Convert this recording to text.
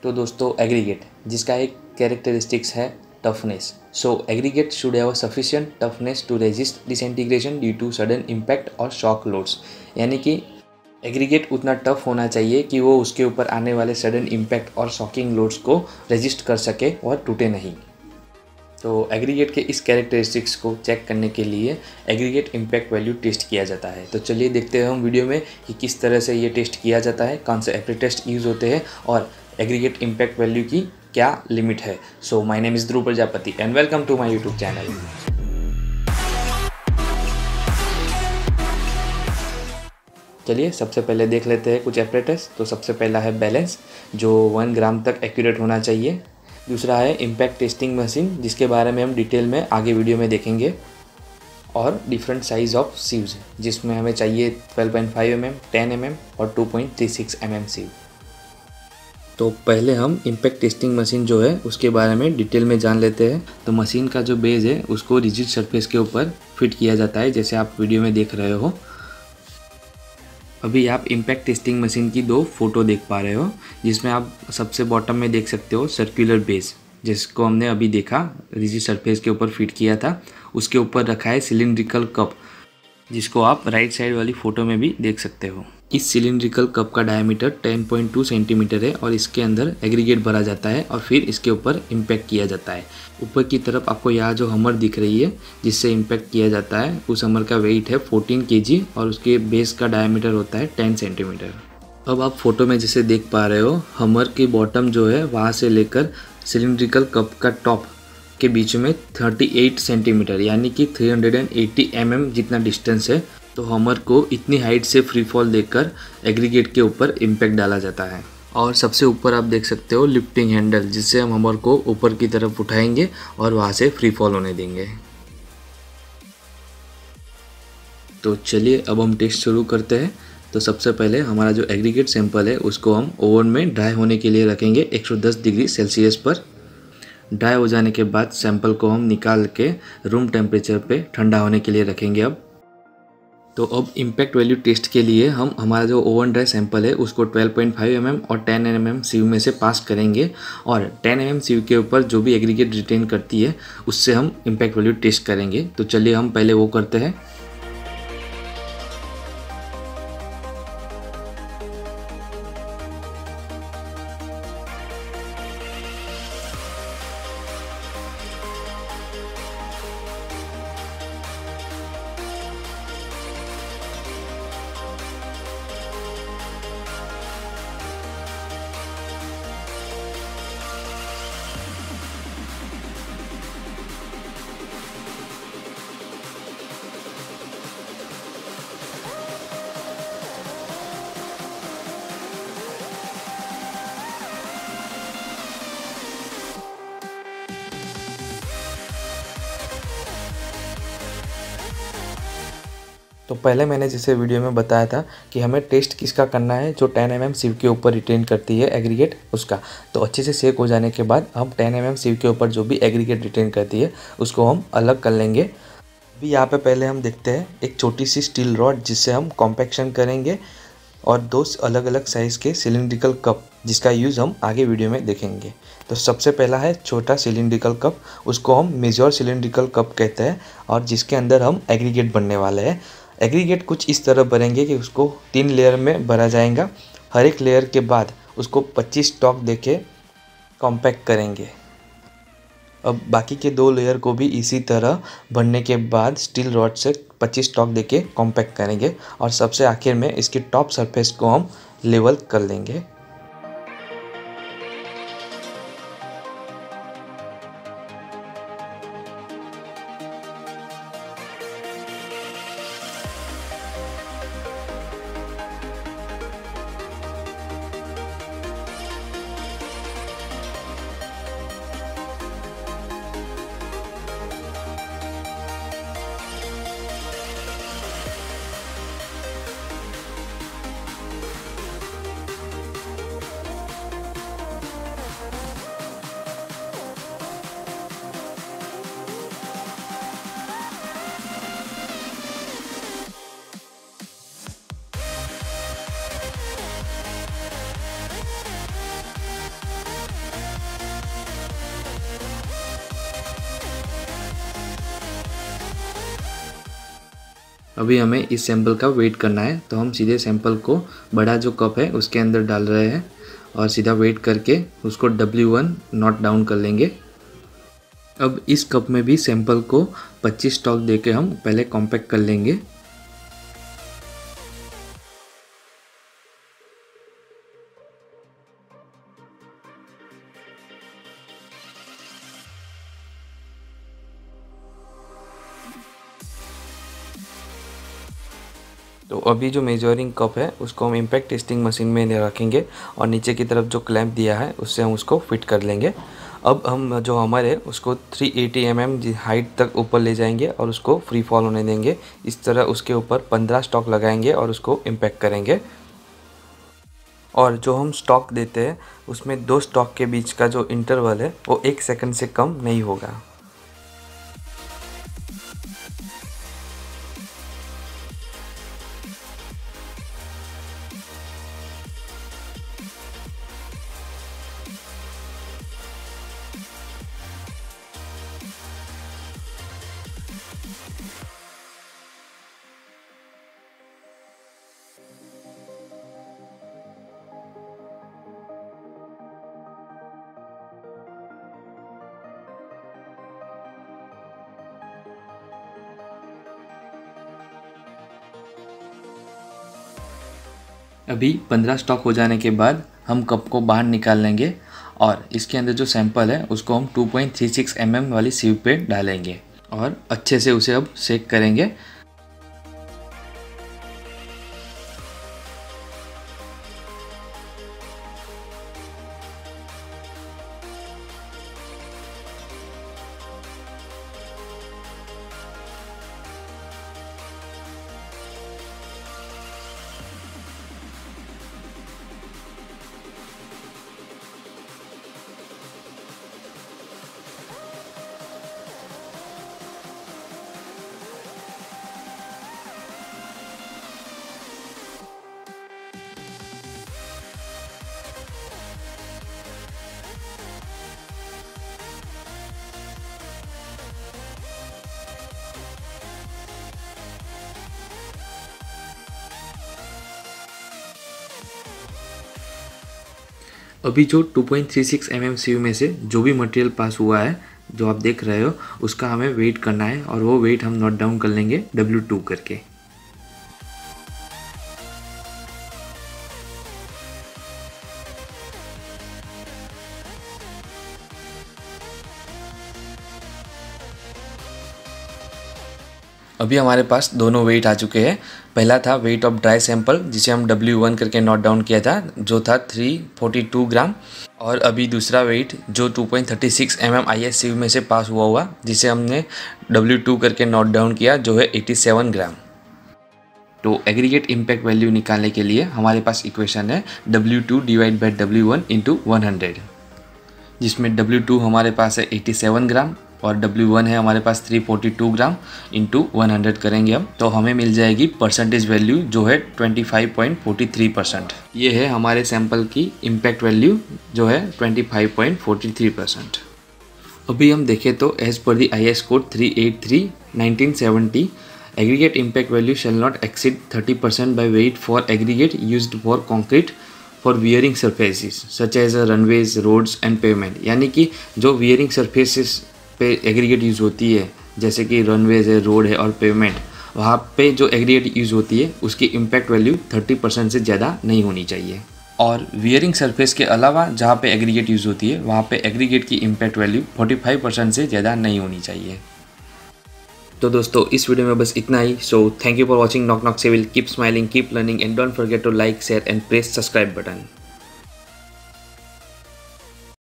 तो दोस्तों एग्रीगेट जिसका एक कैरेक्टरिस्टिक्स है toughness. So aggregate should have sufficient toughness to resist disintegration due to sudden impact और शॉक लोड्स। यानी कि एग्रीगेट उतना टफ होना चाहिए कि वो उसके ऊपर आने वाले सडन इम्पैक्ट और शॉकिंग लोड्स को रेजिस्ट कर सके और टूटे नहीं। तो एग्रीगेट के इस कैरेक्टरिस्टिक्स को चेक करने के लिए एग्रीगेट इम्पैक्ट वैल्यू टेस्ट किया जाता है। तो चलिए देखते हैं हम वीडियो में कि किस तरह से ये टेस्ट किया जाता है, कौन से एप्री टेस्ट यूज़ होते हैं और एग्रीगेट इम्पैक्ट वैल्यू की क्या लिमिट है। So my name is Dhruv Prajapati and welcome to my YouTube channel. चलिए सबसे पहले देख लेते हैं कुछ एपरेटस। तो सबसे पहला है बैलेंस जो 1 ग्राम तक एक्यूरेट होना चाहिए। दूसरा है इम्पैक्ट टेस्टिंग मशीन जिसके बारे में हम डिटेल में आगे वीडियो में देखेंगे। और डिफरेंट साइज़ ऑफ सीव्स जिसमें हमें चाहिए 12.5 mm, 10 mm और 2.36 mm सीव। तो पहले हम इम्पैक्ट टेस्टिंग मशीन जो है उसके बारे में डिटेल में जान लेते हैं। तो मशीन का जो बेस है उसको रिजिड सरफेस के ऊपर फिट किया जाता है जैसे आप वीडियो में देख रहे हो। अभी आप इम्पैक्ट टेस्टिंग मशीन की 2 फोटो देख पा रहे हो जिसमें आप सबसे बॉटम में देख सकते हो सर्कुलर बेस जिसको हमने अभी देखा रिजिड सरफेस के ऊपर फिट किया था। उसके ऊपर रखा है सिलिंड्रिकल कप जिसको आप राइट साइड वाली फ़ोटो में भी देख सकते हो। इस सिलिंड्रिकल कप का डायमीटर 10.2 सेंटीमीटर है और इसके अंदर एग्रीगेट भरा जाता है और फिर इसके ऊपर इम्पैक्ट किया जाता है। ऊपर की तरफ आपको यहाँ जो हमर दिख रही है जिससे इम्पैक्ट किया जाता है उस हमर का वेट है 14 kg और उसके बेस का डायमीटर होता है 10 सेंटीमीटर। अब आप फोटो में जैसे देख पा रहे हो हमर की बॉटम जो है वहाँ से लेकर सिलिंड्रिकल कप का टॉप के बीच में 38 सेंटीमीटर यानी कि 380 mm जितना डिस्टेंस है। तो हमर को इतनी हाइट से फ्री फॉल देकर एग्रीगेट के ऊपर इम्पैक्ट डाला जाता है। और सबसे ऊपर आप देख सकते हो लिफ्टिंग हैंडल जिससे हम हमर को ऊपर की तरफ उठाएंगे और वहाँ से फ्री फॉल होने देंगे। तो चलिए अब हम टेस्ट शुरू करते हैं। तो सबसे पहले हमारा जो एग्रीगेट सैंपल है उसको हम ओवन में ड्राई होने के लिए रखेंगे 110 डिग्री सेल्सियस पर। ड्राई हो जाने के बाद सैंपल को हम निकाल के रूम टेम्परेचर पे ठंडा होने के लिए रखेंगे। तो अब इम्पैक्ट वैल्यू टेस्ट के लिए हम हमारा जो ओवन ड्राई सैंपल है उसको 12.5 mm और 10 mm सीव में से पास करेंगे और 10 mm सीव के ऊपर जो भी एग्रीगेट रिटेन करती है उससे हम इम्पैक्ट वैल्यू टेस्ट करेंगे। तो चलिए हम पहले वो करते हैं। तो पहले मैंने जैसे वीडियो में बताया था कि हमें टेस्ट किसका करना है जो 10 mm सीव के ऊपर रिटेन करती है एग्रीगेट उसका। तो अच्छे से सेक हो जाने के बाद हम 10 mm सीव के ऊपर जो भी एग्रीगेट रिटेन करती है उसको हम अलग कर लेंगे। अभी यहाँ पे पहले हम देखते हैं एक छोटी सी स्टील रॉड जिससे हम कॉम्पैक्शन करेंगे और 2 अलग अलग साइज़ के सिलिंड्रिकल कप जिसका यूज़ हम आगे वीडियो में देखेंगे। तो सबसे पहला है छोटा सिलिंड्रिकल कप, उसको हम मेजर सिलिंड्रिकल कप कहते हैं और जिसके अंदर हम एग्रीगेट बनने वाले हैं। एग्रीगेट कुछ इस तरह भरेंगे कि उसको 3 लेयर में भरा जाएगा। हर एक लेयर के बाद उसको 25 स्टॉक देके कॉम्पैक्ट करेंगे। अब बाकी के 2 लेयर को भी इसी तरह भरने के बाद स्टील रॉड से 25 स्टॉक देके कॉम्पैक्ट करेंगे और सबसे आखिर में इसकी टॉप सरफेस को हम लेवल कर लेंगे। अभी हमें इस सैंपल का वेट करना है, तो हम सीधे सैंपल को बड़ा जो कप है उसके अंदर डाल रहे हैं और सीधा वेट करके उसको W1 नोट डाउन कर लेंगे। अब इस कप में भी सैंपल को 25 स्टॉक देके हम पहले कॉम्पैक्ट कर लेंगे। तो अभी जो मेजरिंग कप है उसको हम इम्पैक्ट टेस्टिंग मशीन में रखेंगे और नीचे की तरफ जो क्लैंप दिया है उससे हम उसको फिट कर लेंगे। अब हम जो हमर है उसको 380 mm हाइट तक ऊपर ले जाएंगे और उसको फ्री फॉल होने देंगे। इस तरह उसके ऊपर 15 स्टॉक लगाएंगे और उसको इम्पैक्ट करेंगे। और जो हम स्टॉक देते हैं उसमें 2 स्टॉक के बीच का जो इंटरवल है वो 1 सेकंड से कम नहीं होगा। अभी 15 स्टॉक हो जाने के बाद हम कप को बाहर निकाल लेंगे और इसके अंदर जो सैंपल है उसको हम 2.36 mm वाली सीव पे डालेंगे और अच्छे से उसे अब सेक करेंगे। अभी जो 2.36 mm सीव में से जो भी मटेरियल पास हुआ है जो आप देख रहे हो उसका हमें वेट करना है और वो वेट हम नोट डाउन कर लेंगे W2 करके। अभी हमारे पास दोनों वेट आ चुके हैं। पहला था वेट ऑफ ड्राई सैंपल जिसे हम W1 करके नोट डाउन किया था जो था 342 ग्राम, और अभी दूसरा वेट जो 2.36 mm IS सीव में से पास हुआ जिसे हमने W2 करके नोट डाउन किया जो है 87 ग्राम। तो एग्रीगेट इम्पैक्ट वैल्यू निकालने के लिए हमारे पास इक्वेशन है W2 divide by W1 into 100, जिसमें W2 हमारे पास है 87 ग्राम और W1 है हमारे पास 342 ग्राम इंटू 100 करेंगे हम, तो हमें मिल जाएगी परसेंटेज वैल्यू जो है 25.43%। ये है हमारे सैंपल की इम्पैक्ट वैल्यू जो है 25.43%। अभी हम देखें तो as per the IS code 383/1970 aggregate impact value shall not exceed 30% by weight for aggregate used for concrete for wearing surfaces such as runways, roads and pavement। यानी कि जो wearing surfaces पे एग्रीगेट यूज़ होती है जैसे कि runways है, road है और पेवमेंट, वहाँ पे जो एग्रीगेट यूज़ होती है उसकी इम्पैक्ट वैल्यू 30% से ज़्यादा नहीं होनी चाहिए। और वियरिंग सरफेस के अलावा जहाँ पे एग्रीगेट यूज़ होती है वहाँ पे एग्रीगेट की इम्पैक्ट वैल्यू 45% से ज़्यादा नहीं होनी चाहिए। तो दोस्तों इस वीडियो में बस इतना ही। So thank you for watching knock knock civil. Keep smiling, keep learning and don't forget to like, share and press subscribe button.